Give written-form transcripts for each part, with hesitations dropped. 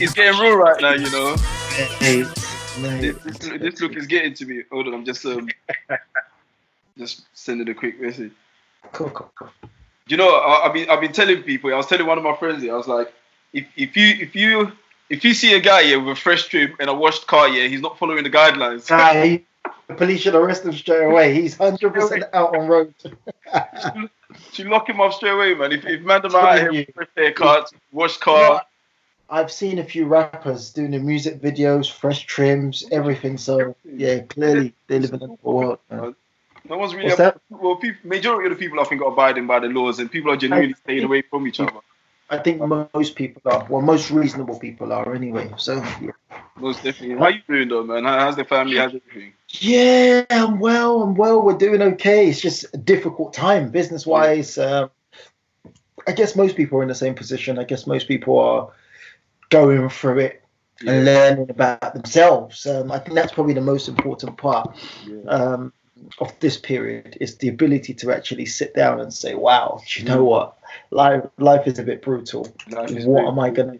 It's getting real right now, you know. Hey, This look is getting to me. Hold on, I'm just sending a quick message. cool. You know, I've been telling people. I was telling one of my friends here. I was like, if you see a guy here with a fresh trim and a washed car here, he's not following the guidelines. Guy, the police should arrest him straight away. He's 100% out on road. Should lock him up straight away, man. If man don't know how to fresh haircut, washed car. I've seen a few rappers doing the music videos, fresh trims, everything. So yeah, clearly they live in a world. Man. No one's really. Well, majority of the people I think are abiding by the laws, and people are genuinely staying away from each other. I think most people are. Well, most reasonable people are anyway. So yeah. Most definitely. How you doing though, man? How's the family? How's everything? Yeah, I'm well. We're doing okay. It's just a difficult time business-wise. I guess most people are in the same position. I guess most people are going through it and learning about themselves. I think that's probably the most important part of this period is the ability to actually sit down and say, wow, do you know what? Life is a bit brutal. What am I going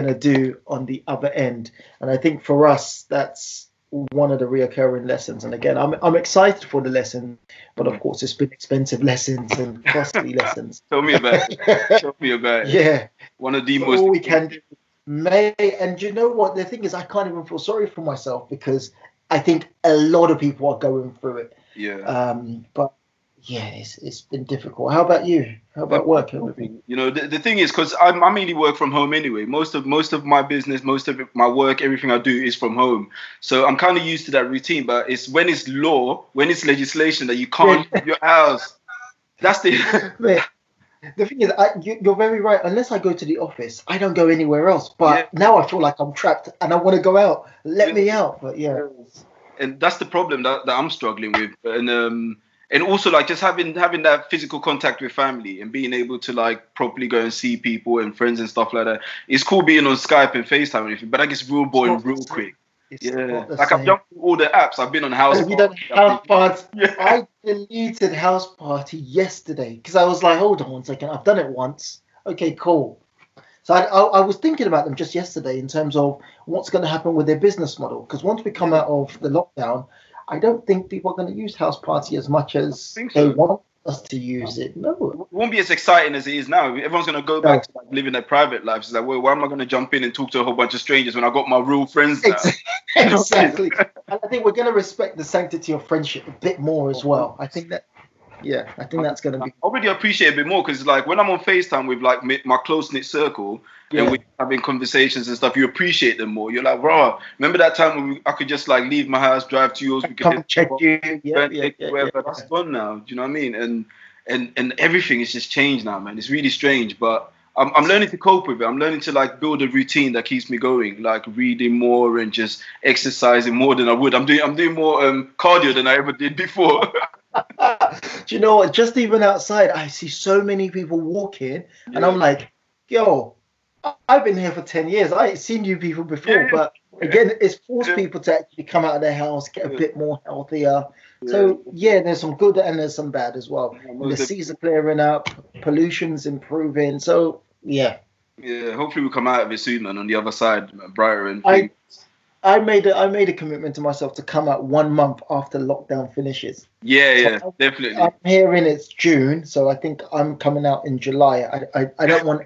to do on the other end? And I think for us, that's one of the reoccurring lessons. And again, I'm excited for the lesson, but of course, it's been expensive lessons and costly lessons. Tell me about it. Yeah. One of the most. All we can do, and you know what? The thing is, I can't even feel sorry for myself because I think a lot of people are going through it. Yeah. But yeah, it's been difficult. How about you? How about work? You know, the thing is, because I mainly work from home anyway. Most of my business, most of my work, everything I do is from home. So I'm kind of used to that routine. But it's when it's law, when it's legislation that you can't leave your house. That's the. The thing is, you're very right. Unless I go to the office, I don't go anywhere else. But now I feel like I'm trapped and I want to go out. Let me out. But yeah. And that's the problem that I'm struggling with. And also like just having that physical contact with family and being able to like properly go and see people and friends and stuff like that. It's cool being on Skype and FaceTime and everything, but that gets real boring real quick. Like I've jumped through all the apps. I've been on House Party. Yeah. I deleted House Party yesterday because I was like, hold on 1 second. I've done it once. Okay, cool. So I was thinking about them just yesterday in terms of what's going to happen with their business model. Because once we come out of the lockdown, I don't think people are going to use House Party as much as they want us to use it. No, it won't be as exciting as it is now. Everyone's going to go back to like, living their private lives. It's like, well, why am I going to jump in and talk to a whole bunch of strangers when I got my real friends now? Exactly. And I think we're going to respect the sanctity of friendship a bit more as well. I think that. Yeah, I think that's going to be. I already appreciate it a bit more because, like, when I'm on FaceTime with like my close knit circle and we're having conversations and stuff, you appreciate them more. You're like, bro, remember that time when I could just like leave my house, drive to yours, we could come check you, That's gone now. Do you know what I mean? And everything is just changed now, man. It's really strange, but I'm learning to cope with it. I'm learning to like build a routine that keeps me going, like reading more and just exercising more than I would. I'm doing more cardio than I ever did before. Do you know what? Just even outside, I see so many people walking, and I'm like, yo, I've been here for 10 years. I ain't seen you people before. But again, it's forced people to actually come out of their house, get a bit more healthier. So, there's some good and there's some bad as well. The seas are clearing up, pollution's improving. So, yeah. Yeah, hopefully we'll come out of it soon, man, on the other side, brighter and I made a commitment to myself to come out 1 month after lockdown finishes. So definitely. I'm hearing it's June, so I think I'm coming out in July. I don't want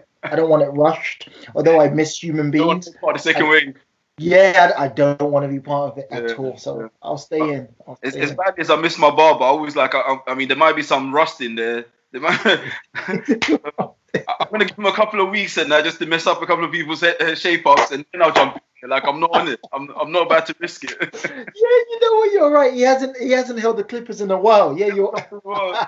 it rushed, although I miss human beings. I don't want to be part of the second wave. Yeah, I don't want to be part of it at all. So I'll stay in. As bad as I miss my barber, I always like. I mean, there might be some rust in there. I'm gonna give him a couple of weeks and just to mess up a couple of people's shape ups, and then I'll jump in. Like I'm not on it. I'm not about to risk it. Yeah, you know what? You're right. He hasn't held the clippers in a while. Yeah, you're.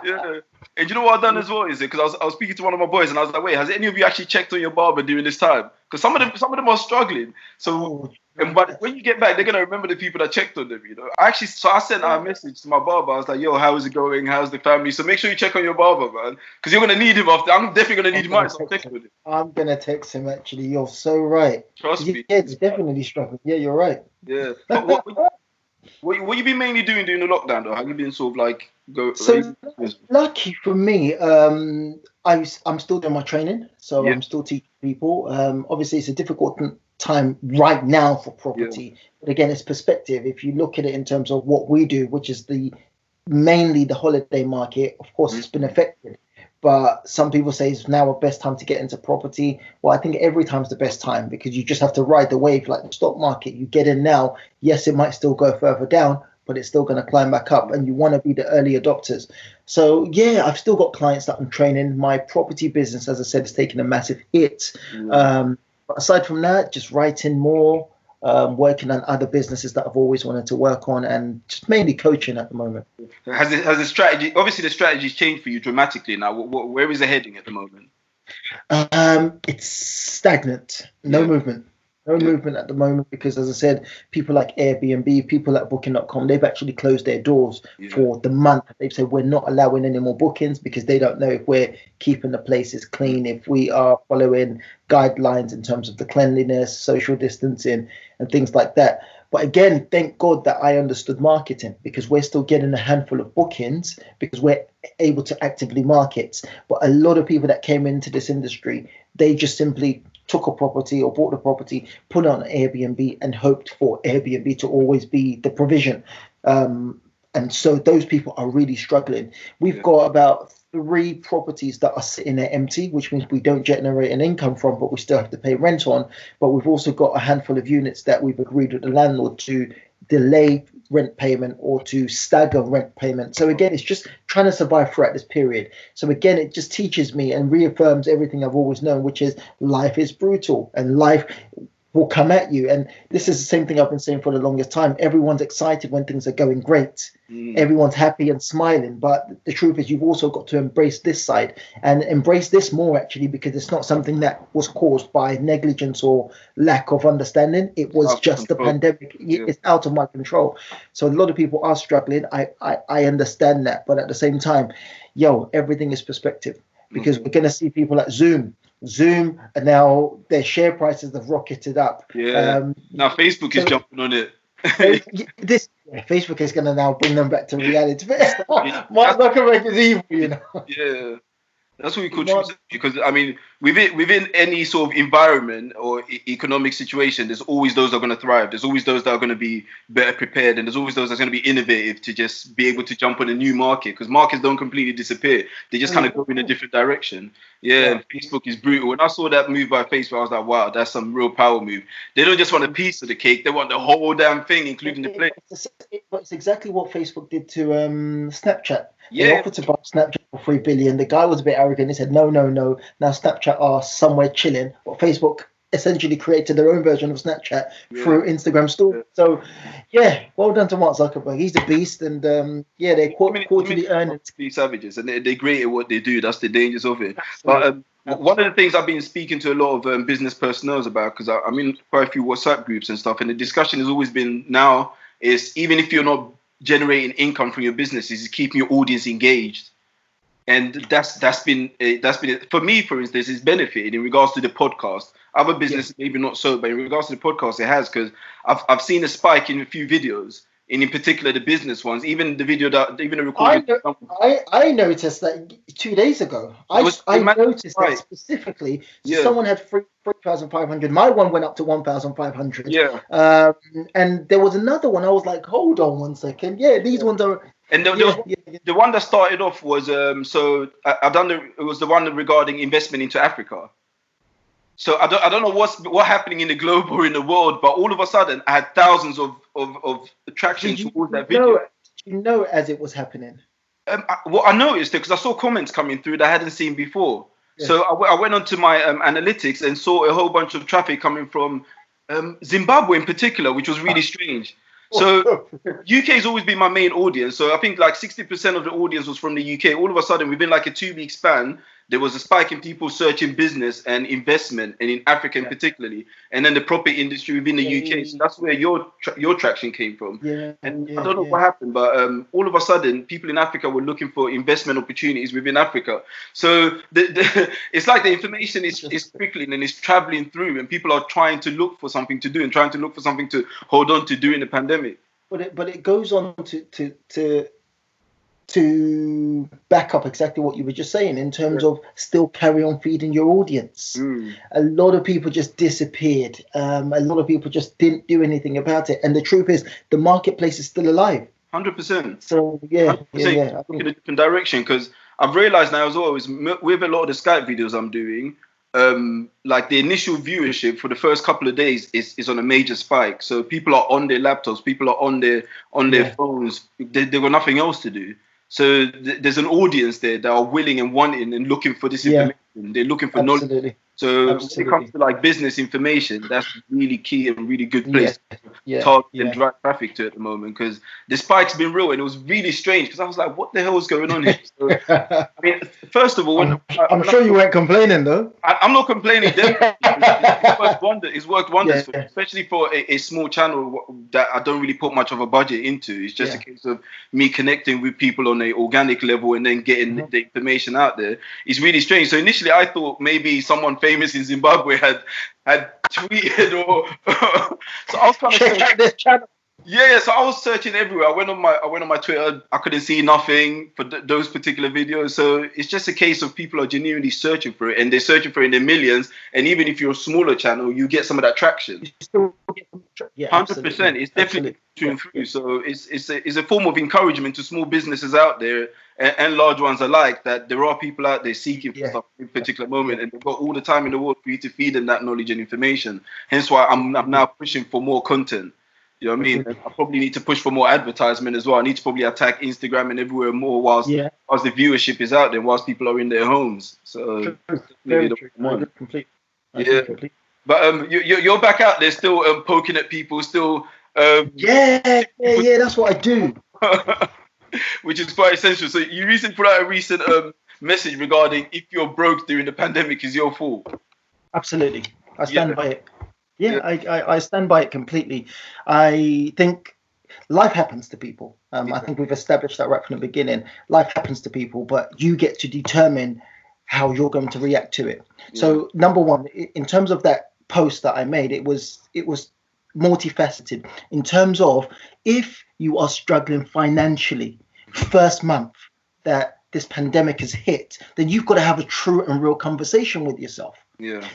Yeah. And you know what I've done as well is it because I was speaking to one of my boys and I was like, wait, has any of you actually checked on your barber during this time? Because some of them are struggling. So And but when you get back, they're gonna remember the people that checked on them. I sent out a message to my barber. I was like, "Yo, how is it going? How's the family?" So make sure you check on your barber, man, because you're gonna need him after. I'm definitely gonna need mine. So I'm gonna text him. Actually, you're so right. Trust me. Yeah, it's definitely struggling. Yeah, you're right. Yeah. But what you been mainly doing during the lockdown, though? Have you been sort of like So lucky for me, I'm still doing my training, so I'm still teaching people. Obviously, it's a difficult time right now for property, but again, it's perspective. If you look at it in terms of what we do, which is mainly the holiday market, of course, it's been affected. But some people say it's now the best time to get into property. Well, I think every time's the best time because you just have to ride the wave like the stock market. You get in now, yes, it might still go further down, but it's still going to climb back up, and you want to be the early adopters. So, yeah, I've still got clients that I'm training. My property business, as I said, is taking a massive hit. But aside from that, just writing more, working on other businesses that I've always wanted to work on, and just mainly coaching at the moment. Has the strategy, obviously the strategy's changed for you dramatically now. Where is it heading at the moment? It's stagnant, no movement. No movement at the moment because, as I said, people like Airbnb, people like Booking.com, they've actually closed their doors for the month. They've said we're not allowing any more bookings because they don't know if we're keeping the places clean, if we are following guidelines in terms of the cleanliness, social distancing, and things like that. But again, thank God that I understood marketing because we're still getting a handful of bookings because we're able to actively market. But a lot of people that came into this industry, they just simply took a property or bought a property, put it on Airbnb and hoped for Airbnb to always be the provision. And so those people are really struggling. We've got about 3 properties that are sitting there empty, which means we don't generate an income from, but we still have to pay rent on. But we've also got a handful of units that we've agreed with the landlord to delay rent payment or to stagger rent payment. So again, it's just trying to survive throughout this period. So again, it just teaches me and reaffirms everything I've always known, which is life is brutal and life will come at you. And this is the same thing I've been saying for the longest time. Everyone's excited when things are going great. Everyone's happy and smiling. But the truth is you've also got to embrace this side and embrace this more, actually, because it's not something that was caused by negligence or lack of understanding. It was just the pandemic. It's out of my control. So a lot of people are struggling. I understand that. But at the same time, everything is perspective because we're going to see people like Zoom, and now their share prices have rocketed up. Now Facebook is jumping on it. Facebook is going to now bring them back to reality. Mark Zuckerberg is evil, Yeah. That's what we could choose, because I mean, within any sort of environment or economic situation, there's always those that are going to thrive. There's always those that are going to be better prepared, and there's always those that are going to be innovative to just be able to jump on a new market, because markets don't completely disappear. They just kind of go in a different direction. And Facebook is brutal. When I saw that move by Facebook, I was like, wow, that's some real power move. They don't just want a piece of the cake; they want the whole damn thing, including the plate. It's exactly what Facebook did to Snapchat. They offered to buy Snapchat for $3 billion. The guy was a bit arrogant. He said, no. Now Snapchat are somewhere chilling. But Facebook essentially created their own version of Snapchat through Instagram Stories. So, well done to Mark Zuckerberg. He's a beast. And, they quarterly earnings. These savages, and they're great at what they do. That's the dangers of it. Absolutely. But one of the things I've been speaking to a lot of business personnel about, because I'm in quite a few WhatsApp groups and stuff, and the discussion has always been now is even if you're not generating income from your business, is keeping your audience engaged, and that's been for me, for instance, it's benefited in regards to the podcast. Other businesses maybe not so, but in regards to the podcast, it has, because I've seen a spike in a few videos, and in particular the business ones. Even the recording. I noticed that 2 days ago. I noticed that specifically. So someone had 3,500. My one went up to 1,500. And there was another one. I was like, hold on 1 second. These ones are. And the one that started off was it was the one regarding investment into Africa. So I don't know what's happening in the globe or in the world, but all of a sudden I had thousands of attraction towards that video. As it was happening? I noticed it because I saw comments coming through that I hadn't seen before. Yeah. So I went onto my analytics and saw a whole bunch of traffic coming from Zimbabwe in particular, which was really strange. So UK has always been my main audience. So I think like 60% of the audience was from the UK. All of a sudden, within like a 2-week span, there was a spike in people searching business and investment, and in Africa particularly, and then the property industry within the UK. So that's where your traction came from. And I don't know what happened, but all of a sudden, people in Africa were looking for investment opportunities within Africa. So it's like the information is trickling and it's traveling through, and people are trying to look for something to do and trying to look for something to hold on to during the pandemic. But it goes on to back up exactly what you were just saying in terms of still carry on feeding your audience. A lot of people just disappeared. A lot of people just didn't do anything about it. And the truth is, the marketplace is still alive. 100%. So I think in a different direction, because I've realized now as well, is with a lot of the Skype videos I'm doing, like the initial viewership for the first couple of days is on a major spike. So people are on their laptops, people are on their phones. They've got nothing else to do. So there's an audience there that are willing and wanting and looking for this information. They're looking for knowledge. So when it comes to like business information, that's really key and really good place to target and drive traffic to at the moment, because the spike's been real and it was really strange because I was like, what the hell is going on here? So, I mean, first of all, I'm sure you weren't complaining though. I'm not complaining. It's worked wonders, for me, especially for a small channel that I don't really put much of a budget into. It's just a case of me connecting with people on an organic level and then getting the information out there. It's really strange. So initially I thought maybe someone famous in Zimbabwe had tweeted or so I was trying to check out this channel. So I was searching everywhere. I went on my Twitter. I couldn't see nothing for those particular videos. So it's just a case of people are genuinely searching for it, and they're searching for it in the millions. And even if you're a smaller channel, you get some of that traction. 100%. It's definitely through. So it's a form of encouragement to small businesses out there and large ones alike, that there are people out there seeking for stuff in a particular moment, and they've got all the time in the world for you to feed them that knowledge and information. Hence why I'm now pushing for more content. You know what I mean? I probably need to push for more advertisement as well. I need to probably attack Instagram and everywhere more whilst the viewership is out there, whilst people are in their homes. So very true. Complete. But you're back out there still poking at people, still. That's what I do. Which is quite essential. So you recently put out a recent message regarding if you're broke during the pandemic, is your fault. Absolutely, I stand by it. I stand by it completely. I think life happens to people. I think we've established that right from the beginning. Life happens to people, but you get to determine how you're going to react to it. So number one, in terms of that post that I made, it was multifaceted in terms of, if you are struggling financially, first month that this pandemic has hit, then you've got to have a true and real conversation with yourself.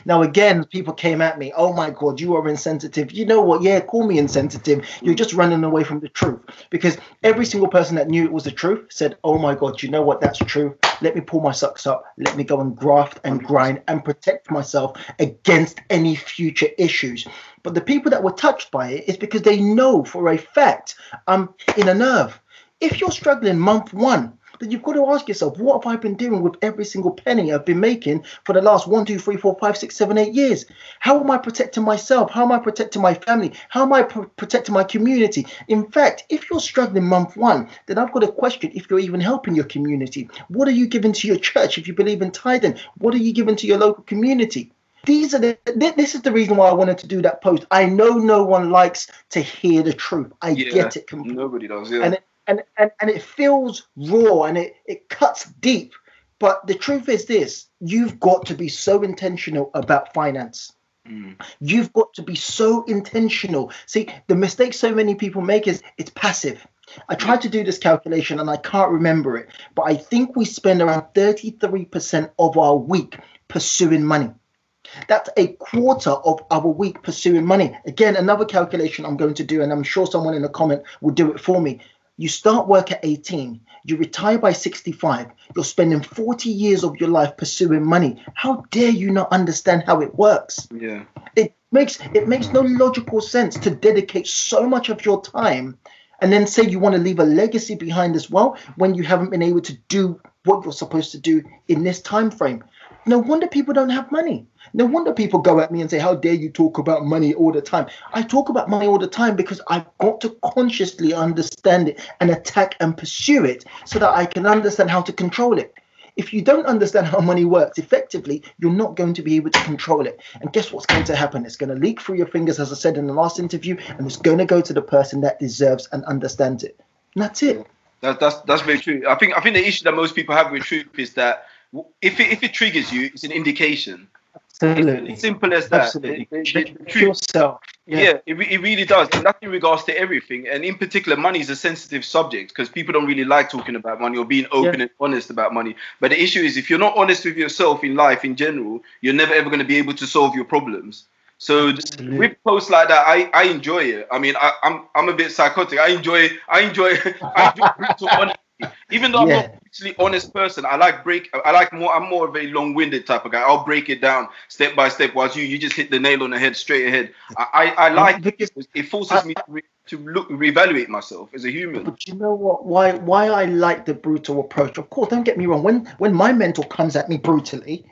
Now, again, people came at me. Oh my God, you are insensitive. You know what? Yeah, call me insensitive. You're just running away from the truth. Because every single person that knew it was the truth said, oh my God, you know what? That's true. Let me pull my socks up. Let me go and graft and grind and protect myself against any future issues. But the people that were touched by it is because they know for a fact I'm in a nerve. If you're struggling month one, then you've got to ask yourself, what have I been doing with every single penny I've been making for the last 1, 2, 3, 4, 5, 6, 7, 8 years? How am I protecting myself? How am I protecting my family? How am I protecting my community? In fact, if you're struggling month one, then I've got to question if you're even helping your community. What are you giving to your church? If you believe in tithing, what are you giving to your local community? This is the reason why I wanted to do that post. I know no one likes to hear the truth. I get it completely. Nobody does, And it feels raw and it cuts deep. But the truth is this: you've got to be so intentional about finance. You've got to be so intentional. See, the mistake so many people make is it's passive. I tried to do this calculation and I can't remember it, but I think we spend around 33% of our week pursuing money. That's a quarter of our week pursuing money. Again, another calculation I'm going to do, and I'm sure someone in the comment will do it for me. You start work at 18, you retire by 65, you're spending 40 years of your life pursuing money. How dare you not understand how it works? It makes no logical sense to dedicate so much of your time and then say you want to leave a legacy behind as well when you haven't been able to do what you're supposed to do in this time frame. No wonder people don't have money. No wonder people go at me and say, how dare you talk about money all the time? I talk about money all the time because I've got to consciously understand it and attack and pursue it so that I can understand how to control it. If you don't understand how money works effectively, you're not going to be able to control it. And guess what's going to happen? It's going to leak through your fingers, as I said in the last interview, and it's going to go to the person that deserves and understands it. And that's it. That's very true. I think the issue that most people have with truth is that if it triggers you, it's an indication. Absolutely. It's simple as that. Absolutely. The truth, yourself. Yeah, it really does. And that's in regards to everything. And in particular, money is a sensitive subject because people don't really like talking about money or being open and honest about money. But the issue is if you're not honest with yourself in life in general, you're never ever going to be able to solve your problems. So with posts like that, I enjoy it. I mean, I'm a bit psychotic. I enjoy brutal honesty. Even though I'm not a particularly honest person, I'm more of a long-winded type of guy. I'll break it down step by step, whilst you just hit the nail on the head straight ahead. I like it because it forces me to reevaluate myself as a human. But you know what? Why I like the brutal approach? Of course, don't get me wrong. When my mentor comes at me brutally,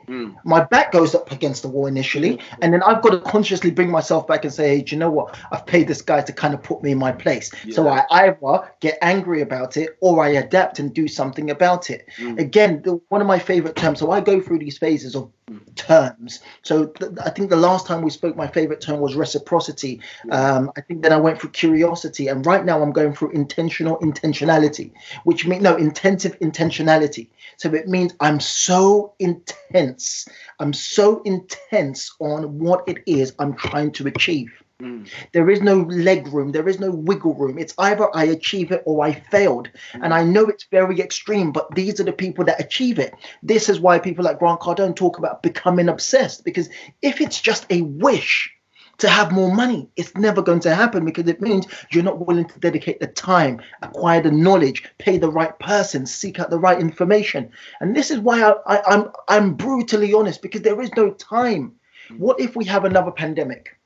my back goes up against the wall initially, and then I've got to consciously bring myself back and say, hey, do you know what? I've paid this guy to kind of put me in my place. Yeah. So I either get angry about it or I adapt and do something about it. Again, one of my favorite terms. So I go through these phases of terms. So I think the last time we spoke, my favorite term was reciprocity. I think then I went through curiosity, and right now I'm going through intentionality, which means intensive intentionality. So it means I'm so intense on what it is I'm trying to achieve. There is no leg room, there is no wiggle room. It's either I achieve it or I failed. And I know it's very extreme, but these are the people that achieve it. This is why people like Grant Cardone talk about becoming obsessed, because if it's just a wish to have more money, it's never going to happen, because it means you're not willing to dedicate the time, acquire the knowledge, pay the right person, seek out the right information. And this is why I'm brutally honest, because there is no time. What if we have another pandemic?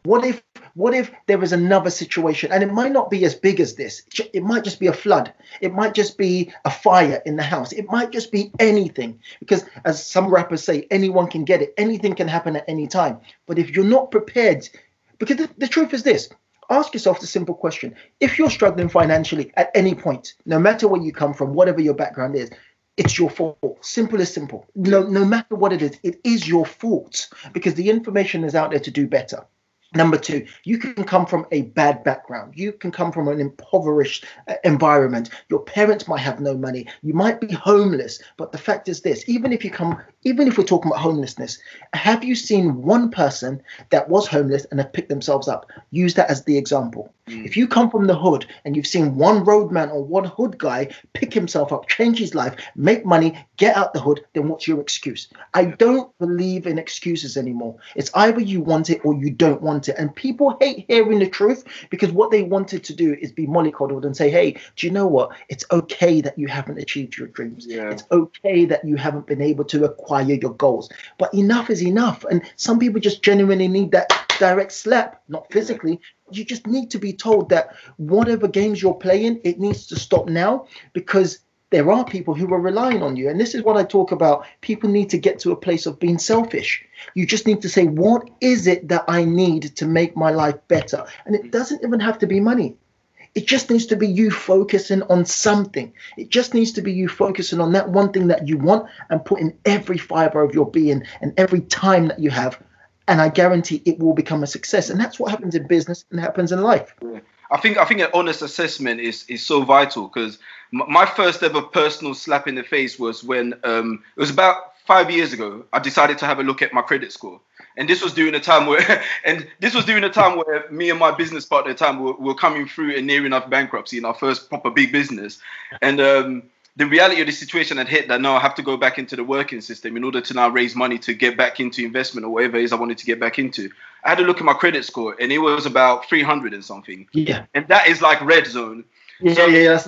What if there is another situation, and it might not be as big as this? It might just be a flood. It might just be a fire in the house. It might just be anything, because as some rappers say, anyone can get it. Anything can happen at any time. But if you're not prepared, because the truth is this, ask yourself the simple question. If you're struggling financially at any point, no matter where you come from, whatever your background is, it's your fault. Simple as simple. No matter what it is your fault, because the information is out there to do better. Number two, you can come from a bad background. You can come from an impoverished environment. Your parents might have no money. You might be homeless. But the fact is this, even if we're talking about homelessness, have you seen one person that was homeless and have picked themselves up? Use that as the example. If you come from the hood and you've seen one roadman or one hood guy pick himself up, change his life, make money, get out the hood, then what's your excuse? I don't believe in excuses anymore. It's either you want it or you don't want it. And people hate hearing the truth, because what they wanted to do is be mollycoddled and say, hey, do you know what? It's okay that you haven't achieved your dreams. Yeah. It's okay that you haven't been able to acquire your goals. But enough is enough. And some people just genuinely need that direct slap, not physically. You just need to be told that whatever games you're playing, it needs to stop now, because there are people who are relying on you. And this is what I talk about. People need to get to a place of being selfish. You just need to say, what is it that I need to make my life better? And it doesn't even have to be money. It just needs to be you focusing on something. It just needs to be you focusing on that one thing that you want and putting every fiber of your being and every time that you have. And I guarantee it will become a success. And that's what happens in business and happens in life. Yeah. I think an honest assessment is so vital, because my first ever personal slap in the face was when it was about 5 years ago. I decided to have a look at my credit score, and this was during a time where me and my business partner at the time were coming through and near enough bankruptcy in our first proper big business, and the reality of the situation had hit that now I have to go back into the working system in order to now raise money to get back into investment or whatever it is I wanted to get back into. I had to look at my credit score, and it was about 300 and something. Yeah. And that is like red zone. Yeah.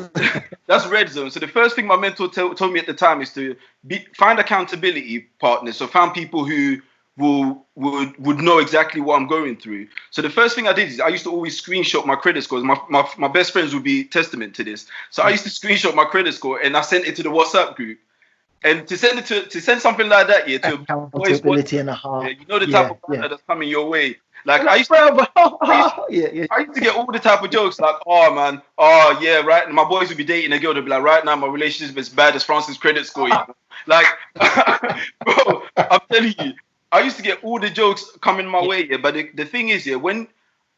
That's red zone. So the first thing my mentor told me at the time is to find accountability partners. So find people who would know exactly what I'm going through. So the first thing I did is I used to always screenshot my credit scores. My best friends would be testament to this. So I used to screenshot my credit score and I sent it to the WhatsApp group. And to send something like that, to accountability and a heart. You know the type of banner that's coming your way. Like I used I used to get all the type of jokes like, oh man, oh yeah, right. And my boys would be dating a girl, they'd be like, right now my relationship is as bad as France's credit score. You know? Like, bro, I'm telling you, I used to get all the jokes coming my way. Yeah, but the thing is, yeah, when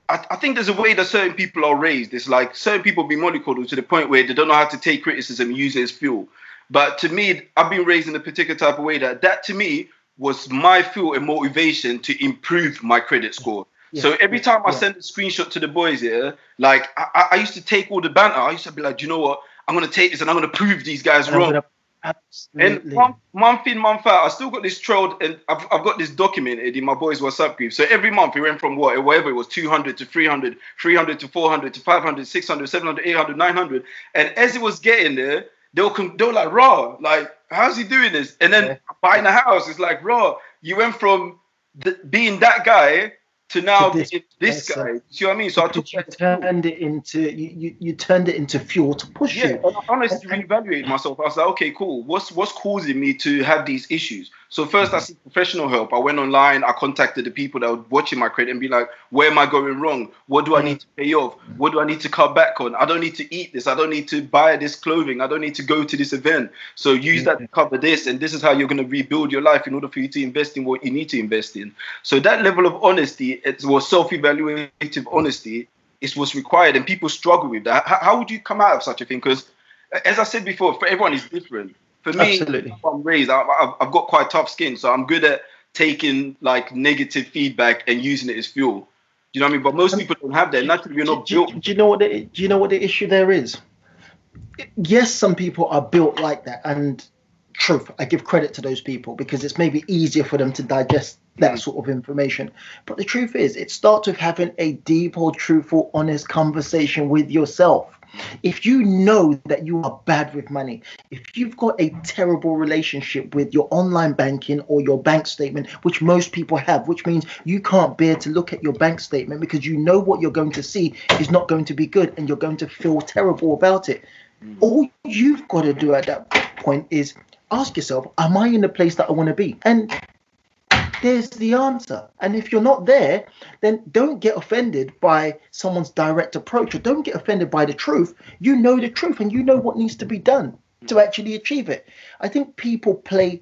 I think there's a way that certain people are raised. It's like certain people be mollycoddled to the point where they don't know how to take criticism and use it as fuel. But to me, I've been raised in a particular type of way that to me was my fuel and motivation to improve my credit score. Yeah, so every time I send a screenshot to the boys here, like I used to take all the banter. I used to be like, do you know what? I'm going to take this and I'm going to prove these guys wrong. Absolutely. And month in, month out, I still got this trailed, and I've got this documented in my boys' WhatsApp group. So every month we went from whatever it was, 200 to 300, 300 to 400 to 500, 600, 700, 800, 900. And as it was getting there, they were like, raw, like, how's he doing this? And then buying a house, it's like, raw, you went from being that guy to now this guy. You see what I mean? So you turned it into fuel to push you. And I honestly reevaluated myself. I was like, okay, cool. What's causing me to have these issues? So first, I seek professional help. I went online. I contacted the people that were watching my credit and be like, where am I going wrong? What do I need to pay off? What do I need to cut back on? I don't need to eat this. I don't need to buy this clothing. I don't need to go to this event. So use that to cover this. And this is how you're going to rebuild your life in order for you to invest in what you need to invest in. So that level of honesty, it was self-evaluative honesty, is what's required. And people struggle with that. How would you come out of such a thing? Because as I said before, for everyone is different. For me, I'm raised, I've got quite tough skin, so I'm good at taking like negative feedback and using it as fuel. Do you know what I mean? But most people don't have that. Naturally, you're not built. Do you know what the issue there is? Yes, some people are built like that, and truth, I give credit to those people because it's maybe easier for them to digest that sort of information. But the truth is, it starts with having a deep, truthful, honest conversation with yourself. If you know that you are bad with money, if you've got a terrible relationship with your online banking or your bank statement, which most people have, which means you can't bear to look at your bank statement because you know what you're going to see is not going to be good and you're going to feel terrible about it. All you've got to do at that point is ask yourself, am I in the place that I want to be? And there's the answer. And if you're not there, then don't get offended by someone's direct approach, or don't get offended by the truth. You know the truth and you know what needs to be done to actually achieve it. I think people play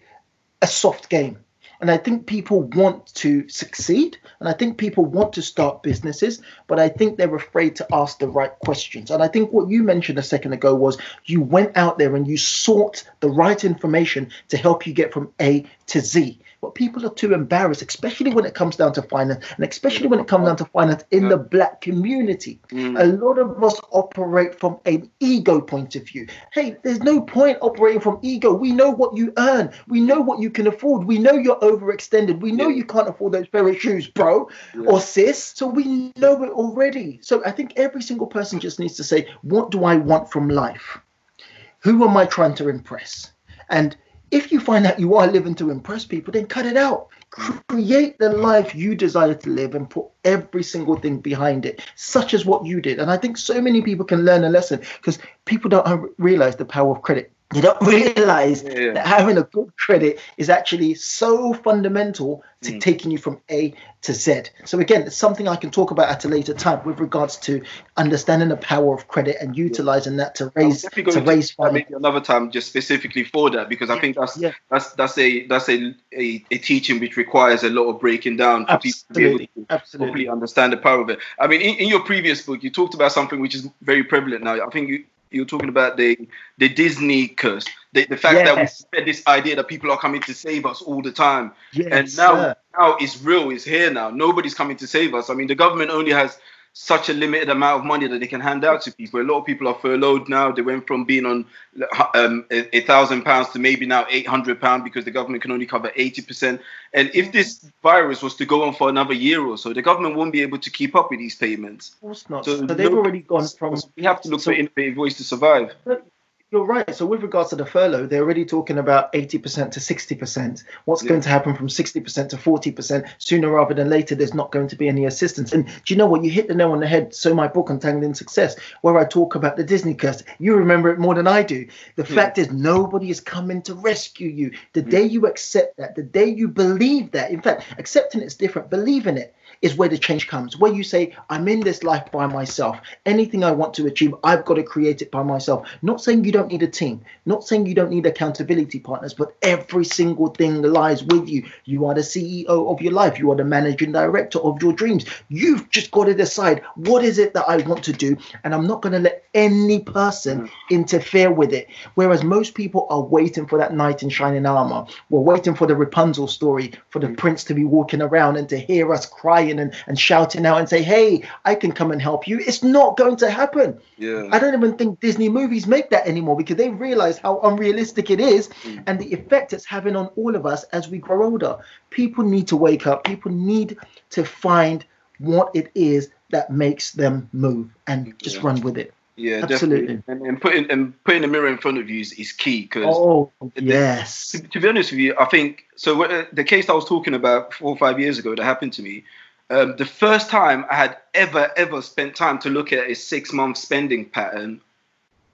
a soft game, and I think people want to succeed, and I think people want to start businesses, but I think they're afraid to ask the right questions. And I think what you mentioned a second ago was you went out there and you sought the right information to help you get from A to Z. But people are too embarrassed, especially when it comes down to finance, and especially when it comes down to finance in the black community. A lot of us operate from an ego point of view. Hey, there's no point operating from ego. We know what you earn. We know what you can afford. We know you're overextended. We know you can't afford those pair of shoes, bro or sis. So we know it already. So I think every single person just needs to say, what do I want from life? Who am I trying to impress? And if you find out you are living to impress people, then cut it out. Create the life you desire to live and put every single thing behind it, such as what you did. And I think so many people can learn a lesson because people don't realize the power of credit. You don't realize that having a good credit is actually so fundamental to taking you from A to Z. So again, it's something I can talk about at a later time with regards to understanding the power of credit and utilizing that to raise maybe another time just specifically for that, because I think that's a teaching which requires a lot of breaking down for people to be able to properly understand the power of it. I mean, in your previous book, you talked about something which is very prevalent now. I think you're talking about the Disney curse, the fact that we had this idea that people are coming to save us all the time. And now it's real, it's here now. Nobody's coming to save us. I mean, the government only has such a limited amount of money that they can hand out to people. A lot of people are furloughed now. They went from being on £1,000 to maybe now £800 because the government can only cover 80%. And if this virus was to go on for another year or so, the government won't be able to keep up with these payments. Of course not. So they've already gone from... We have to look for innovative ways to survive. You're right. So with regards to the furlough, they're already talking about 80% to 60%. What's going to happen from 60% to 40%? Sooner rather than later, there's not going to be any assistance. And do you know what? You hit the nail on the head. So my book, Untangled in Success, where I talk about the Disney curse, you remember it more than I do. The fact is, nobody is coming to rescue you. The day you accept that, the day you believe that, in fact, accepting it's different, believe in it. is where the change comes, where you say, I'm in this life by myself. Anything I want to achieve, I've got to create it by myself. Not saying you don't need a team, not saying you don't need accountability partners, but every single thing lies with you. You are the CEO of your life. You are the managing director of your dreams. You've just got to decide, what is it that I want to do? And I'm not going to let any person interfere with it. Whereas most people are waiting for that knight in shining armor. We're waiting for the Rapunzel story, for the prince to be walking around and to hear us crying and shouting out and say, hey, I can come and help you. It's not going to happen. Yeah. I don't even think Disney movies make that anymore, because they realize how unrealistic it is and the effect it's having on all of us as we grow older. People need to wake up. People need to find what it is that makes them move and just run with it. Yeah, absolutely. Definitely. And putting the mirror in front of you is key, because yes. To be honest with you, I think so. The case I was talking about 4 or 5 years ago that happened to me, the first time I had ever spent time to look at a 6-month spending pattern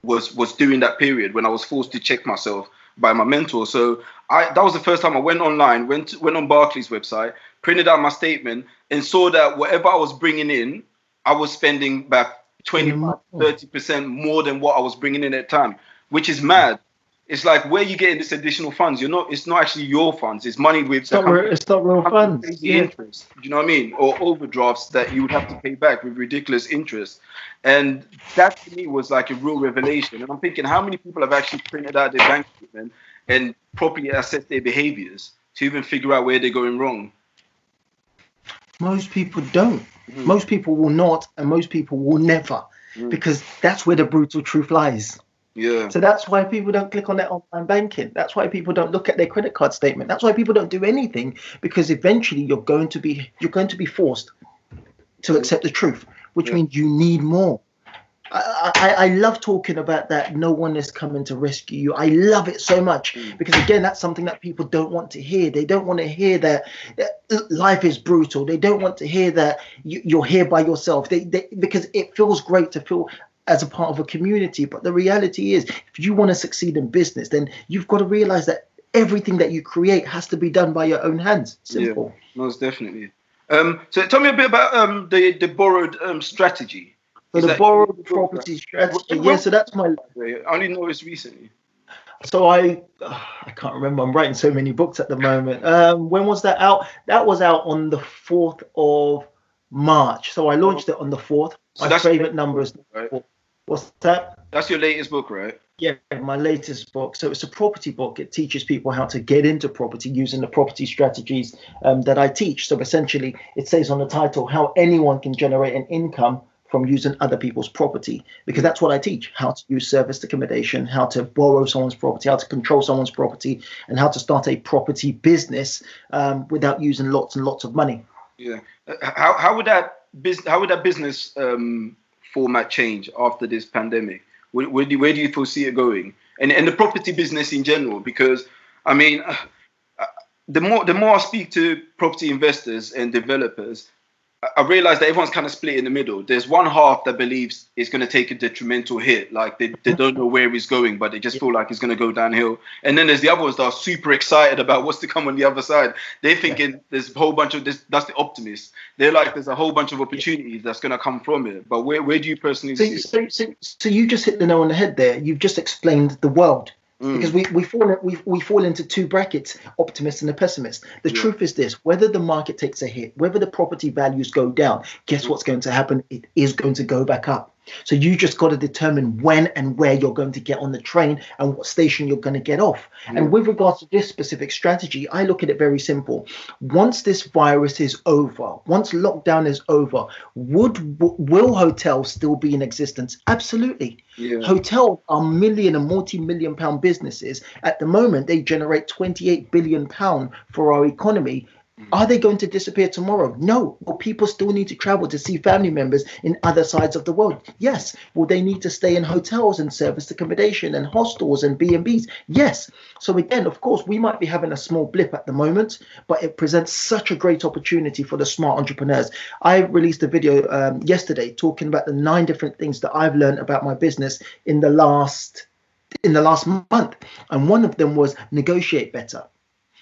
was during that period when I was forced to check myself by my mentor. So that was the first time I went online, went on Barclays website, printed out my statement, and saw that whatever I was bringing in, I was spending about 25-30% more than what I was bringing in at the time, which is mad. It's like, where you getting this additional funds? It's not actually your funds. It's money with it's not real funds. Interest. Do you know what I mean? Or overdrafts that you would have to pay back with ridiculous interest. And that to me was like a real revelation. And I'm thinking, how many people have actually printed out their bank statement and properly assessed their behaviors to even figure out where they're going wrong? Most people don't. Most people will not, and most people will never, because that's where the brutal truth lies. Yeah. So that's why people don't click on their online banking. That's why people don't look at their credit card statement. That's why people don't do anything, because eventually you're going to be forced to accept the truth, which means you need more. I love talking about that. No one is coming to rescue you. I love it so much, because again, that's something that people don't want to hear. They don't want to hear that life is brutal. They don't want to hear that you're here by yourself. Because it feels great to feel as a part of a community. But the reality is, if you want to succeed in business, then you've got to realize that everything that you create has to be done by your own hands. Simple. Yeah, most definitely. So tell me a bit about the borrowed strategy. So the borrowed property strategy. So that's my. I only noticed recently. So I can't remember. I'm writing so many books at the moment. When was that out? That was out on the 4th of March. So I launched it on the 4th. So my favorite number is. Right? What's that? That's your latest book, right? Yeah, my latest book. So it's a property book. It teaches people how to get into property using the property strategies that I teach. So essentially, it says on the title how anyone can generate an income from using other people's property, because that's what I teach: how to use serviced accommodation, how to borrow someone's property, how to control someone's property, and how to start a property business without using lots and lots of money. Yeah. How would that business format change after this pandemic? Where do you foresee it going? And the property business in general? Because I mean, the more I speak to property investors and developers, I realize that everyone's kind of split in the middle. There's one half that believes it's going to take a detrimental hit. Like they don't know where it's going, but they just feel like it's going to go downhill. And then there's the other ones that are super excited about what's to come on the other side. They're thinking there's a whole bunch of this. That's the optimists. They're like, there's a whole bunch of opportunities that's going to come from it. But where do you personally see it? So you just hit the nail on the head there. You've just explained the world. Because we fall into two brackets, optimist and a pessimist. The truth is this: whether the market takes a hit, whether the property values go down, guess what's going to happen? It is going to go back up. So you just got to determine when and where you're going to get on the train and what station you're going to get off. And with regards to this specific strategy, I look at it very simple. Once this virus is over, once lockdown is over, will hotels still be in existence? Absolutely. Yeah. Hotels are million and multi-million pound businesses. At the moment, they generate 28 billion pound for our economy. Are they going to disappear tomorrow? No. Will people still need to travel to see family members in other sides of the world? Yes. Will they need to stay in hotels and serviced accommodation and hostels and B&Bs? Yes. So again, of course, we might be having a small blip at the moment, but it presents such a great opportunity for the smart entrepreneurs. I released a video yesterday talking about the 9 different things that I've learned about my business in the last month. And one of them was negotiate better.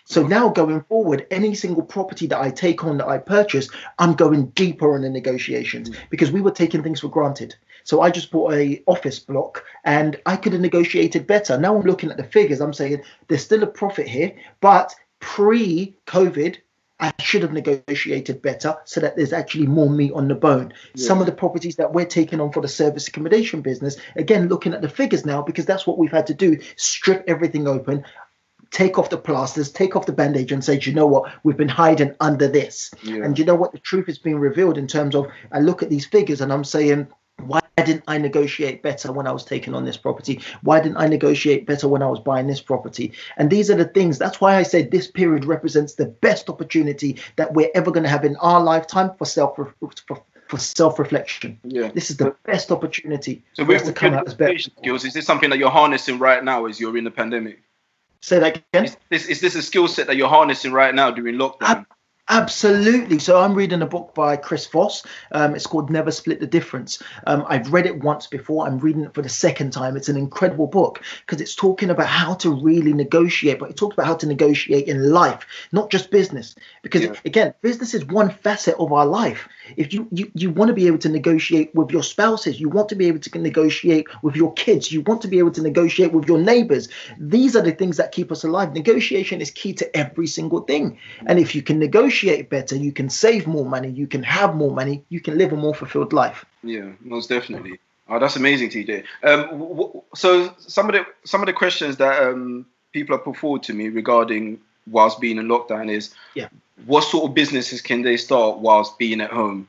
So now going forward, any single property that I take on, that I purchase, I'm going deeper on the negotiations because we were taking things for granted. So I just bought a office block and I could have negotiated better. Now I'm looking at the figures. I'm saying there's still a profit here, but pre-COVID, I should have negotiated better so that there's actually more meat on the bone. Yeah. Some of the properties that we're taking on for the service accommodation business, again, looking at the figures now, because that's what we've had to do, strip everything open, take off the plasters, take off the bandage and say, do you know what, we've been hiding under this. Yeah. And you know what, the truth is being revealed in terms of, I look at these figures and I'm saying, why didn't I negotiate better when I was taking on this property? Why didn't I negotiate better when I was buying this property? And these are the things. That's why I said this period represents the best opportunity that we're ever going to have in our lifetime for self-reflection. Yeah. This is the best opportunity for us to come out as better skills. Is this something that you're harnessing right now as you're in the pandemic? Say that again. Is this a skill set that you're harnessing right now during lockdown? Absolutely. So I'm reading a book by Chris Voss. It's called Never Split the Difference. I've read it once before. I'm reading it for the second time. It's an incredible book because it's talking about how to really negotiate, but it talks about how to negotiate in life, not just business. Because again, business is one facet of our life. If you want to be able to negotiate with your spouses, you want to be able to negotiate with your kids, you want to be able to negotiate with your neighbors. These are the things that keep us alive. Negotiation is key to every single thing. And if you can negotiate better, you can save more money, you can have more money, you can live a more fulfilled life. Yeah, most definitely. Oh, that's amazing, TJ. So some of the questions that people have put forward to me regarding whilst being in lockdown is, what sort of businesses can they start whilst being at home?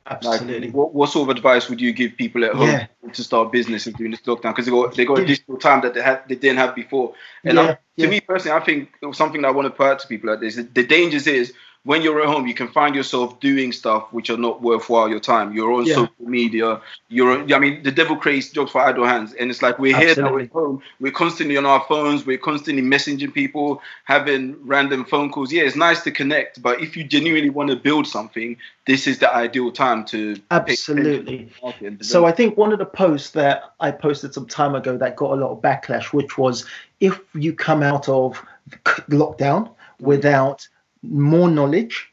Absolutely. Like, what sort of advice would you give people at home to start businesses during this lockdown? Because they got additional time that they didn't have before. And to me personally, I think it was something that I want to put out to people like this. The dangers is when you're at home, you can find yourself doing stuff which are not worthwhile your time. You're on social media. The devil creates jobs for idle hands. And it's like we're here now at home. We're constantly on our phones. We're constantly messaging people, having random phone calls. Yeah, it's nice to connect. But if you genuinely want to build something, this is the ideal time to absolutely. So I think one of the posts that I posted some time ago that got a lot of backlash, which was if you come out of lockdown without more knowledge,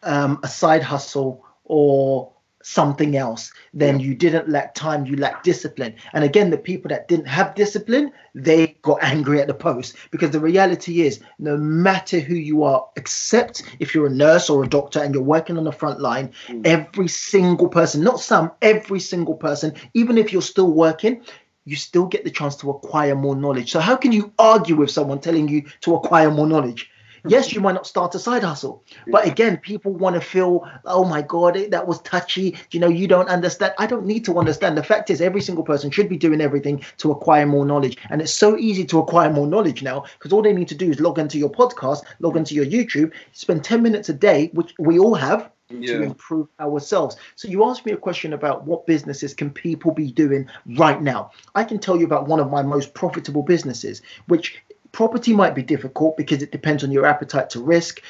a side hustle or something else, then you didn't lack time, you lacked discipline. And again, the people that didn't have discipline, they got angry at the post, because the reality is no matter who you are, except if you're a nurse or a doctor and you're working on the front line, every single person, not some, every single person, even if you're still working, you still get the chance to acquire more knowledge. So how can you argue with someone telling you to acquire more knowledge? Yes, you might not start a side hustle, but again, people want to feel, oh my God, that was touchy. You don't understand. I don't need to understand. The fact is, every single person should be doing everything to acquire more knowledge. And it's so easy to acquire more knowledge now, because all they need to do is log into your podcast, log into your YouTube, spend 10 minutes a day, which we all have, to improve ourselves. So you asked me a question about what businesses can people be doing right now. I can tell you about one of my most profitable businesses, which property might be difficult because it depends on your appetite to risk.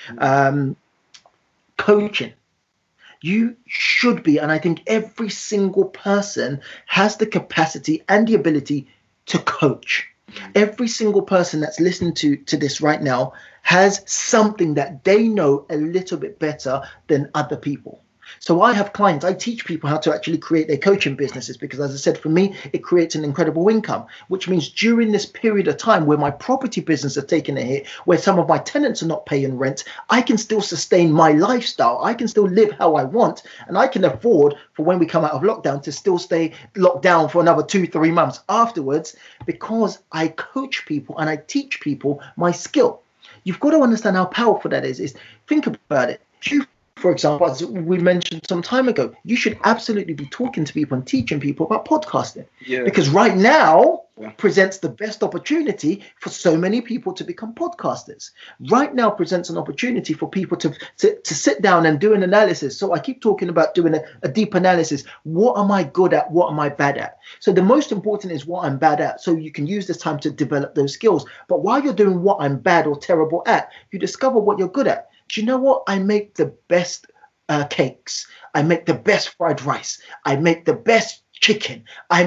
Coaching. You should be, and I think every single person has the capacity and the ability to coach. Every single person that's listening to this right now has something that they know a little bit better than other people. So I have clients, I teach people how to actually create their coaching businesses, because as I said, for me, it creates an incredible income, which means during this period of time where my property business has taken a hit, where some of my tenants are not paying rent, I can still sustain my lifestyle. I can still live how I want, and I can afford for when we come out of lockdown to still stay locked down for another 2-3 months afterwards, because I coach people and I teach people my skill. You've got to understand how powerful that is. Think about it. For example, as we mentioned some time ago, you should absolutely be talking to people and teaching people about podcasting. Because right now presents the best opportunity for so many people to become podcasters. Right now presents an opportunity for people to sit down and do an analysis. So I keep talking about doing a deep analysis. What am I good at? What am I bad at? So the most important is what I'm bad at. So you can use this time to develop those skills. But while you're doing what I'm bad or terrible at, you discover what you're good at. Do you know what? I make the best cakes. I make the best fried rice. I make the best chicken. I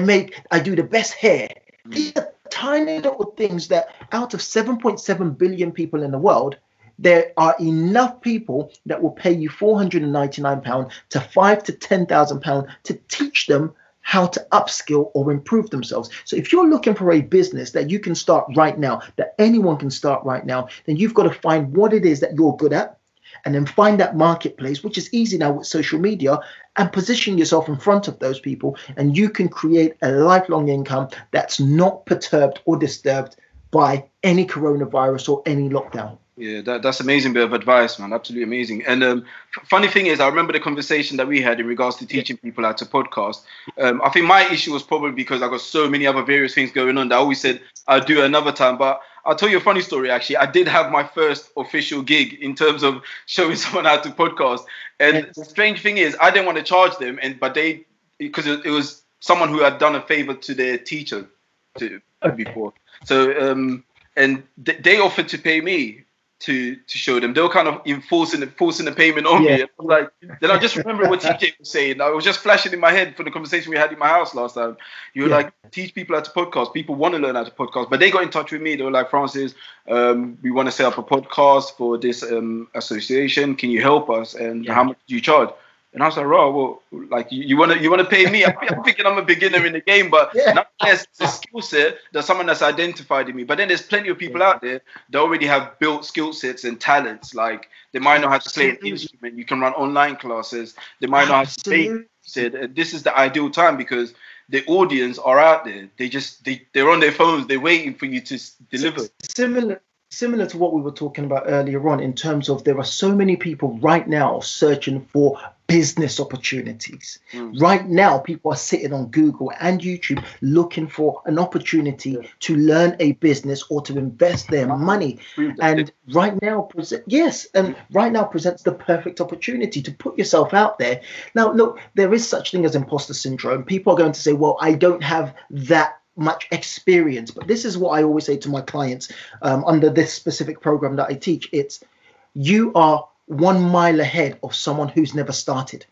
do the best hair. These are tiny little things that out of 7.7 billion people in the world, there are enough people that will pay you £499 to £5,000 to £10,000 to teach them how to upskill or improve themselves. So if you're looking for a business that you can start right now, that anyone can start right now, then you've got to find what it is that you're good at, and then find that marketplace, which is easy now with social media, and position yourself in front of those people, and you can create a lifelong income that's not perturbed or disturbed by any coronavirus or any lockdown. Yeah, that's amazing bit of advice, man. Absolutely amazing. And funny thing is, I remember the conversation that we had in regards to teaching people how to podcast. I think my issue was probably because I got so many other various things going on that I always said I'll do it another time. But I'll tell you a funny story, actually. I did have my first official gig in terms of showing someone how to podcast. And the strange thing is, I didn't want to charge them, but they, because it was someone who had done a favor to their teacher before. So, and they offered to pay me to show them. They were kind of enforcing the payment on me. Like, then I just remember what TJ was saying. I was just flashing in my head for the conversation we had in my house last time. You were like, teach people how to podcast. People want to learn how to podcast, but they got in touch with me. They were like, Francis, we want to set up a podcast for this association. Can you help us? And how much do you charge? And I was like, well, like you want to pay me? I'm thinking I'm a beginner in the game, but nonetheless, it's a skill set that someone that's identified in me. But then there's plenty of people out there that already have built skill sets and talents. Like they might know how to play an instrument. You can run online classes. They might know how to speak. This is the ideal time because the audience are out there. They're on their phones. They're waiting for you to deliver. Similar to what we were talking about earlier on, in terms of there are so many people right now searching for business opportunities. Right now, people are sitting on Google and YouTube looking for an opportunity to learn a business or to invest their money. And right now presents the perfect opportunity to put yourself out there. Now, look, there is such thing as imposter syndrome. People are going to say, well, I don't have that much experience. But this is what I always say to my clients under this specific program that I teach. It's you are 1 mile ahead of someone who's never started.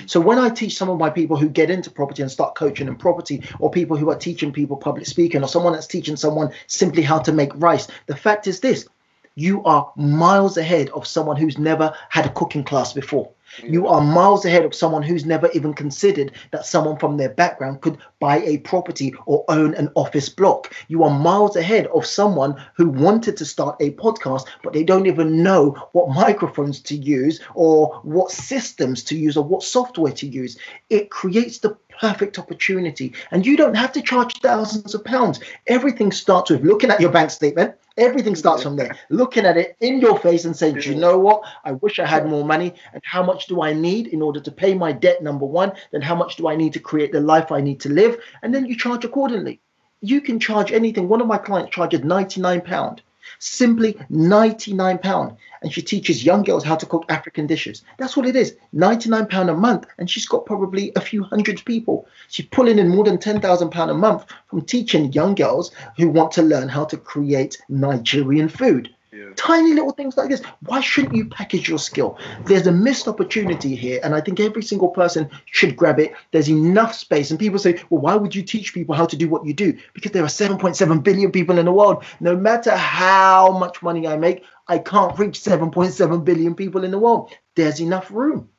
So when I teach some of my people who get into property and start coaching in property, or people who are teaching people public speaking, or someone that's teaching someone simply how to make rice, the fact is this: you are miles ahead of someone who's never had a cooking class before. You are miles ahead of someone who's never even considered that someone from their background could buy a property or own an office block. You are miles ahead of someone who wanted to start a podcast, but they don't even know what microphones to use or what systems to use or what software to use. It creates the perfect opportunity, and you don't have to charge thousands of pounds. Everything starts with looking at your bank statement. Everything starts from there, looking at it in your face and saying, do you know what? I wish I had more money. And how much do I need in order to pay my debt, number one? Then how much do I need to create the life I need to live? And then you charge accordingly. You can charge anything. One of my clients charges £99, simply £99. And she teaches young girls how to cook African dishes. That's what it is, £99 a month. And she's got probably a few hundred people. She's pulling in more than £10,000 a month from teaching young girls who want to learn how to create Nigerian food. Tiny little things like this. Why shouldn't you package your skill? There's a missed opportunity here, and I think every single person should grab it. There's enough space, and people say, well, why would you teach people how to do what you do? Because there are 7.7 billion people in the world. No matter how much money I make, I can't reach 7.7 billion people in the world. There's enough room.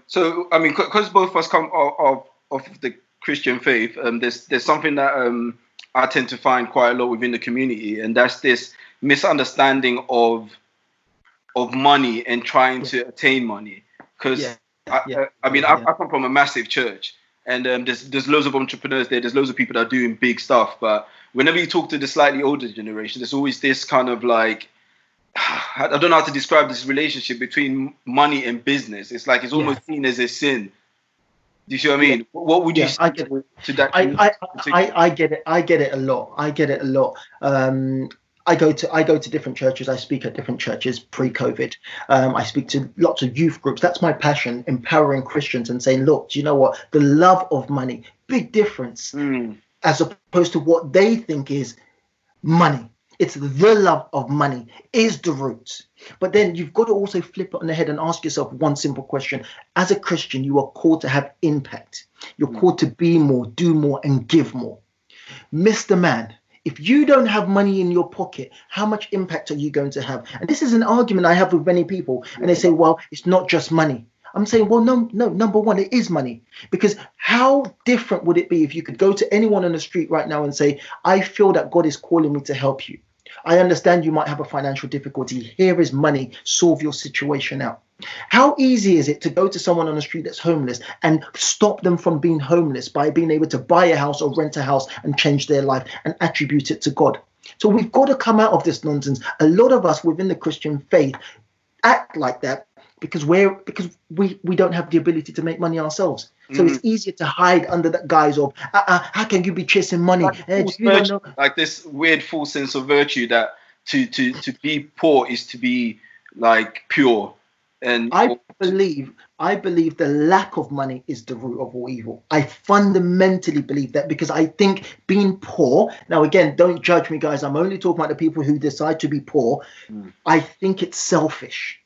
So, I mean, because both of us come of the Christian faith, there's something that I tend to find quite a lot within the community, and that's this misunderstanding of money and trying to attain money. Because I come from a massive church, and there's loads of entrepreneurs there. There's loads of people that are doing big stuff. But whenever you talk to the slightly older generation, there's always this kind of like, I don't know how to describe this relationship between money and business. It's like it's almost seen as a sin. Do you see what I mean? What would you say to that? I get it. I get it a lot. I go to different churches. I speak at different churches pre-COVID. I speak to lots of youth groups. That's my passion, empowering Christians and saying, look, do you know what? The love of money, big difference, as opposed to what they think is money. It's the love of money is the root. But then you've got to also flip it on the head and ask yourself one simple question. As a Christian, you are called to have impact. You're called to be more, do more, and give more. Mr. Man, if you don't have money in your pocket, how much impact are you going to have? And this is an argument I have with many people. And they say, well, it's not just money. I'm saying, well, no, number one, it is money. Because how different would it be if you could go to anyone on the street right now and say, I feel that God is calling me to help you. I understand you might have a financial difficulty. Here is money. Solve your situation out. How easy is it to go to someone on the street that's homeless and stop them from being homeless by being able to buy a house or rent a house and change their life and attribute it to God? So we've got to come out of this nonsense. A lot of us within the Christian faith act like that because we don't have the ability to make money ourselves. So it's easier to hide under that guise of how can you be chasing money? Like this weird false sense of virtue that to be poor is to be like pure. And I believe the lack of money is the root of all evil. I fundamentally believe that, because I think being poor, now again, don't judge me, guys, I'm only talking about the people who decide to be poor. I think it's selfish.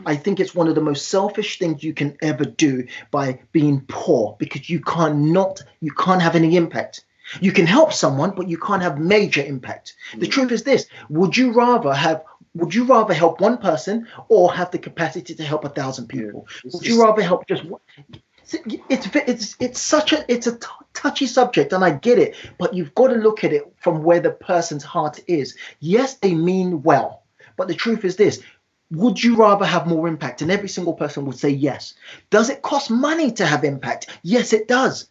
I think it's one of the most selfish things you can ever do by being poor, because you can't have any impact. You can help someone, but you can't have major impact. The truth is this: would you rather help one person or have the capacity to help 1,000 people? Would you rather help just one? It's a touchy subject, and I get it, but you've got to look at it from where the person's heart is. Yes, they mean well, but the truth is this: would you rather have more impact? And every single person would say yes. Does it cost money to have impact? Yes, it does.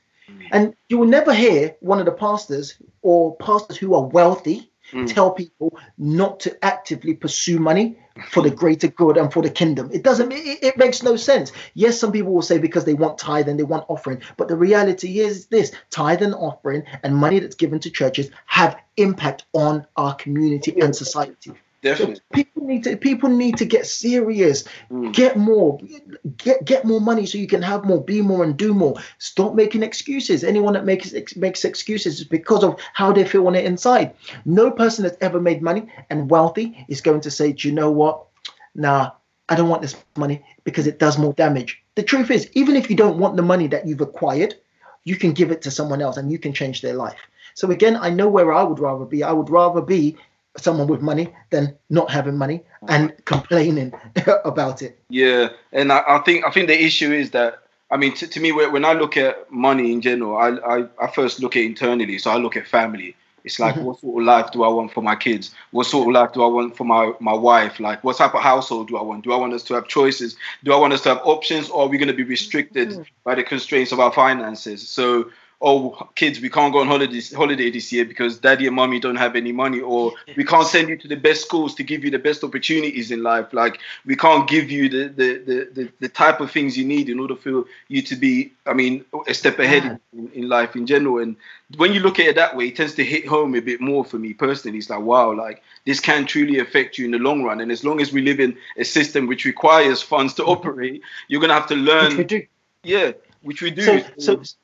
And you will never hear one of the pastors or pastors who are wealthy tell people not to actively pursue money for the greater good and for the kingdom. It makes no sense. Yes, some people will say because they want tithe and they want offering, but the reality is this: tithe and offering and money that's given to churches have impact on our community and society. Definitely. So people need to get serious, get more money so you can have more, be more, and do more. Stop making excuses. Anyone that makes excuses is because of how they feel on the inside. No person that's ever made money and wealthy is going to say, do you know what? Nah, I don't want this money because it does more damage. The truth is, even if you don't want the money that you've acquired, you can give it to someone else and you can change their life. So again, I know where I would rather be. I would rather be someone with money than not having money and complaining about it. Yeah, and I think the issue is that, I mean, to me, when I look at money in general, I first look at internally. So I look at family. It's like, what sort of life do I want for my kids? What sort of life do I want for my wife? Like, what type of household do I want? Do I want us to have choices? Do I want us to have options? Or are we going to be restricted by the constraints of our finances? So, oh, kids, we can't go on holiday this year because daddy and mommy don't have any money, or we can't send you to the best schools to give you the best opportunities in life. Like, we can't give you the type of things you need in order for you to be, I mean, a step ahead in life in general. And when you look at it that way, it tends to hit home a bit more for me personally. It's like, wow, like this can truly affect you in the long run. And as long as we live in a system which requires funds to operate, you're going to have to learn. Which we do. Yeah, which we do.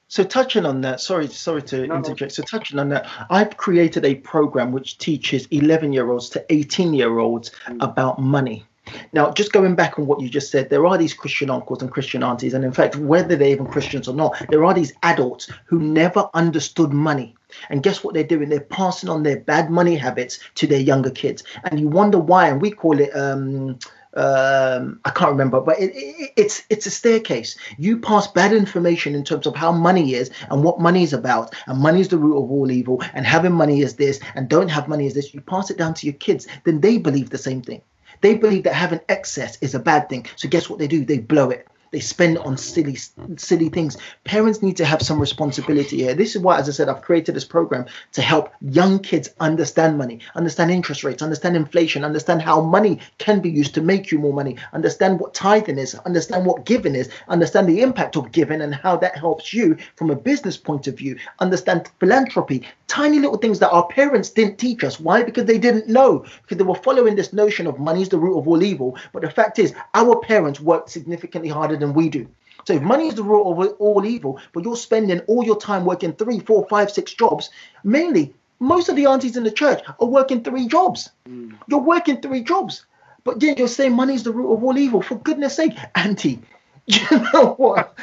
So touching on that, sorry to interject. So touching on that, I've created a program which teaches 11-year-olds to 18-year-olds about money. Now, just going back on what you just said, there are these Christian uncles and Christian aunties, and in fact, whether they're even Christians or not, there are these adults who never understood money. And guess what they're doing? They're passing on their bad money habits to their younger kids. And you wonder why, and we call it I can't remember, but it's a staircase. You pass bad information in terms of how money is and what money is about, and money is the root of all evil, and having money is this, and don't have money is this. You pass it down to your kids, then they believe the same thing. They believe that having excess is a bad thing. So guess what they do? They blow it. They spend on silly things. Parents need to have some responsibility here. This is why, as I said, I've created this program to help young kids understand money, understand interest rates, understand inflation, understand how money can be used to make you more money, understand what tithing is, understand what giving is, understand the impact of giving and how that helps you from a business point of view, understand philanthropy, tiny little things that our parents didn't teach us. Why? Because they didn't know, because they were following this notion of money is the root of all evil. But the fact is, our parents worked significantly harder than we do. So if money is the root of all evil, but you're spending all your time working 3, 4, 5, 6 jobs, mainly most of the aunties in the church are working 3 jobs. You're working 3 jobs, but then you're saying money is the root of all evil. For goodness sake, auntie, you know what?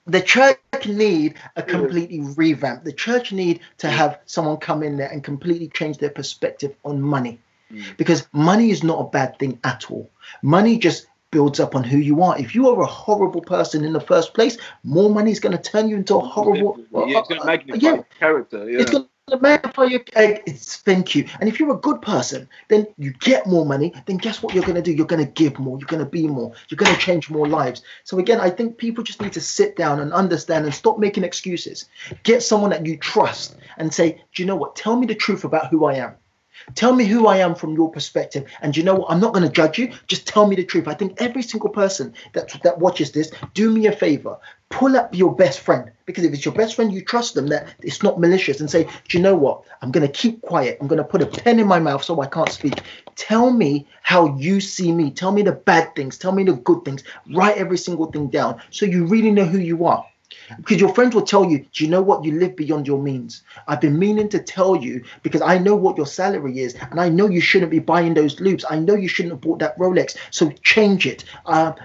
the church need a completely revamp. The church need to have someone come in there and completely change their perspective on money, because money is not a bad thing at all. Money just builds up on who you are. If you are a horrible person in the first place, more money is going to turn you into a horrible. It's going to magnify your character. Yeah. It's going to magnify your. Thank you. And if you're a good person, then you get more money. Then guess what you're going to do? You're going to give more. You're going to be more. You're going to change more lives. So again, I think people just need to sit down and understand and stop making excuses. Get someone that you trust and say, do you know what? Tell me the truth about who I am. Tell me who I am from your perspective. And you know what? I'm not going to judge you. Just tell me the truth. I think every single person that watches this, do me a favor. Pull up your best friend. Because if it's your best friend, you trust them, that it's not malicious, and say, do you know what? I'm going to keep quiet. I'm going to put a pen in my mouth so I can't speak. Tell me how you see me. Tell me the bad things. Tell me the good things. Write every single thing down so you really know who you are. Because your friends will tell you, do you know what? You live beyond your means. I've been meaning to tell you because I know what your salary is, and I know you shouldn't be buying those loops. I know you shouldn't have bought that Rolex. So change it.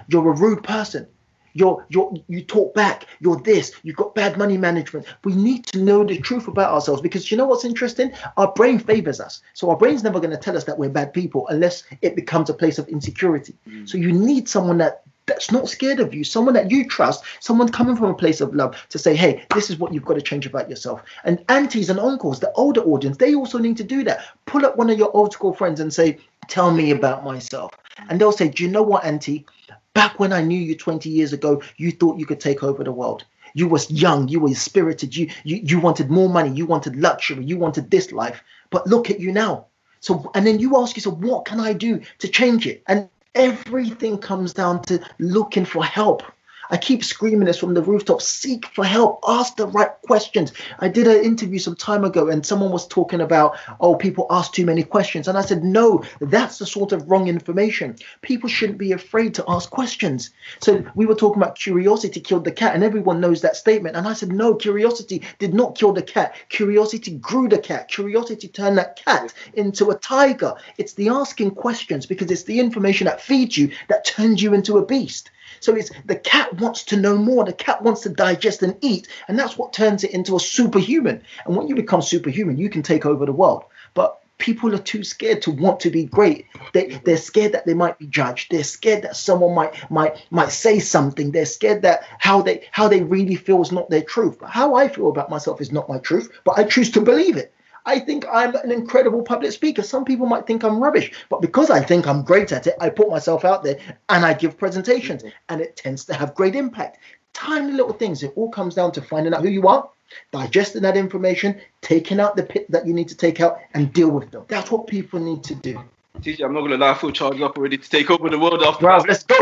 You're a rude person. You talk back. You're this. You've got bad money management. We need to know the truth about ourselves, because you know what's interesting? Our brain favors us. So our brain's never going to tell us that we're bad people unless it becomes a place of insecurity. So you need someone that's not scared of you, someone that you trust, someone coming from a place of love to say, hey, this is what you've got to change about yourself. And aunties and uncles, the older audience, they also need to do that. Pull up one of your old school friends and say, tell me about myself. And they'll say, do you know what, auntie? Back when I knew you 20 years ago, you thought you could take over the world. You was young, you were spirited, you wanted more money, you wanted luxury, you wanted this life. But look at you now. So, and then you ask yourself, what can I do to change it? And everything comes down to looking for help. I keep screaming this from the rooftop. Seek for help. Ask the right questions. I did an interview some time ago and someone was talking about, oh, people ask too many questions. And I said, no, that's the sort of wrong information. People shouldn't be afraid to ask questions. So we were talking about curiosity killed the cat, and everyone knows that statement. And I said, no, curiosity did not kill the cat. Curiosity grew the cat. Curiosity turned that cat into a tiger. It's the asking questions, because it's the information that feeds you that turns you into a beast. So it's the cat wants to know more. The cat wants to digest and eat. And that's what turns it into a superhuman. And when you become superhuman, you can take over the world. But people are too scared to want to be great. They're scared that they might be judged. They're scared that someone might say something. They're scared that how they really feel is not their truth. But how I feel about myself is not my truth, but I choose to believe it. I think I'm an incredible public speaker. Some people might think I'm rubbish, but because I think I'm great at it, I put myself out there and I give presentations, and it tends to have great impact. Tiny little things. It all comes down to finding out who you are, digesting that information, taking out the pit that you need to take out, and deal with them. That's what people need to do. TJ, I'm not going to lie, I feel charged up already to take over the world after. Bro, let's go.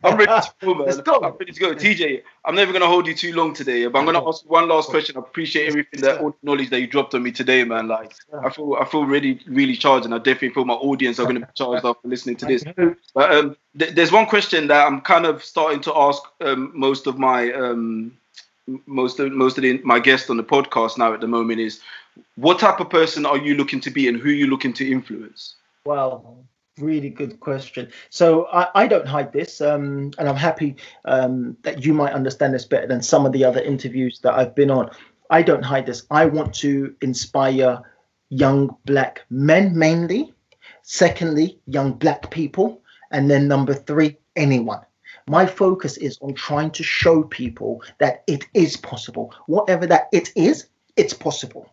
I'm ready to go, man. Let's go. I'm ready to go. TJ, I'm never going to hold you too long today, but I'm going to ask one last question. I appreciate everything, all the knowledge that you dropped on me today, man. Like, I feel really, really charged, and I definitely feel my audience are going to be charged up for listening to this. But there's one question that I'm kind of starting to ask most of my my guests on the podcast now at the moment is, what type of person are you looking to be, and who are you looking to influence? Well, really good question. So I don't hide this, and I'm happy that you might understand this better than some of the other interviews that I've been on. I don't hide this. I want to inspire young black men mainly. Secondly, young black people. And then number 3, anyone. My focus is on trying to show people that it is possible. Whatever that it is, it's possible.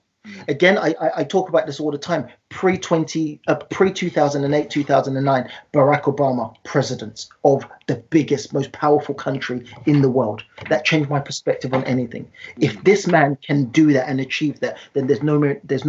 Again, I talk about this all the time. Pre-2008, 2009, Barack Obama, president of the biggest, most powerful country in the world. That changed my perspective on anything. If this man can do that and achieve that, then there's no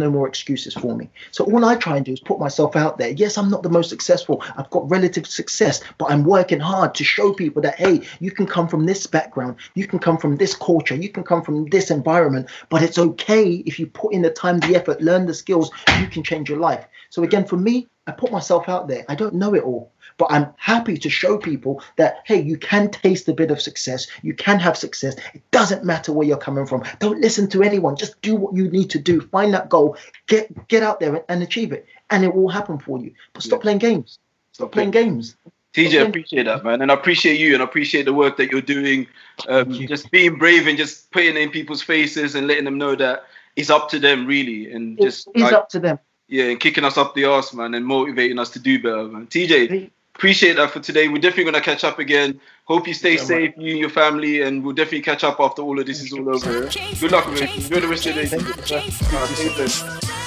more excuses for me. So all I try and do is put myself out there. Yes, I'm not the most successful. I've got relative success, but I'm working hard to show people that, hey, you can come from this background. You can come from this culture. You can come from this environment, but it's okay if you put in the time, the effort, learn the skills, you can change your life. So again, for me, I put myself out there. I don't know it all, but I'm happy to show people that, hey, you can taste a bit of success. You can have success. It doesn't matter where you're coming from. Don't listen to anyone. Just do what you need to do. Find that goal. Get out there and achieve it, and it will happen for you. But stop playing games. Stop playing games. TJ, I appreciate that, man, and I appreciate you, and I appreciate the work that you're doing. Just being brave and just putting it in people's faces and letting them know that it's up to them, really, and just it's up to them. Yeah, and kicking us up the arse, man, and motivating us to do better, man. TJ, appreciate that for today. We're definitely gonna catch up again. Hope you stay safe, you and your family, and we'll definitely catch up after all of this is all over. Good luck with it. Enjoy the rest of the day.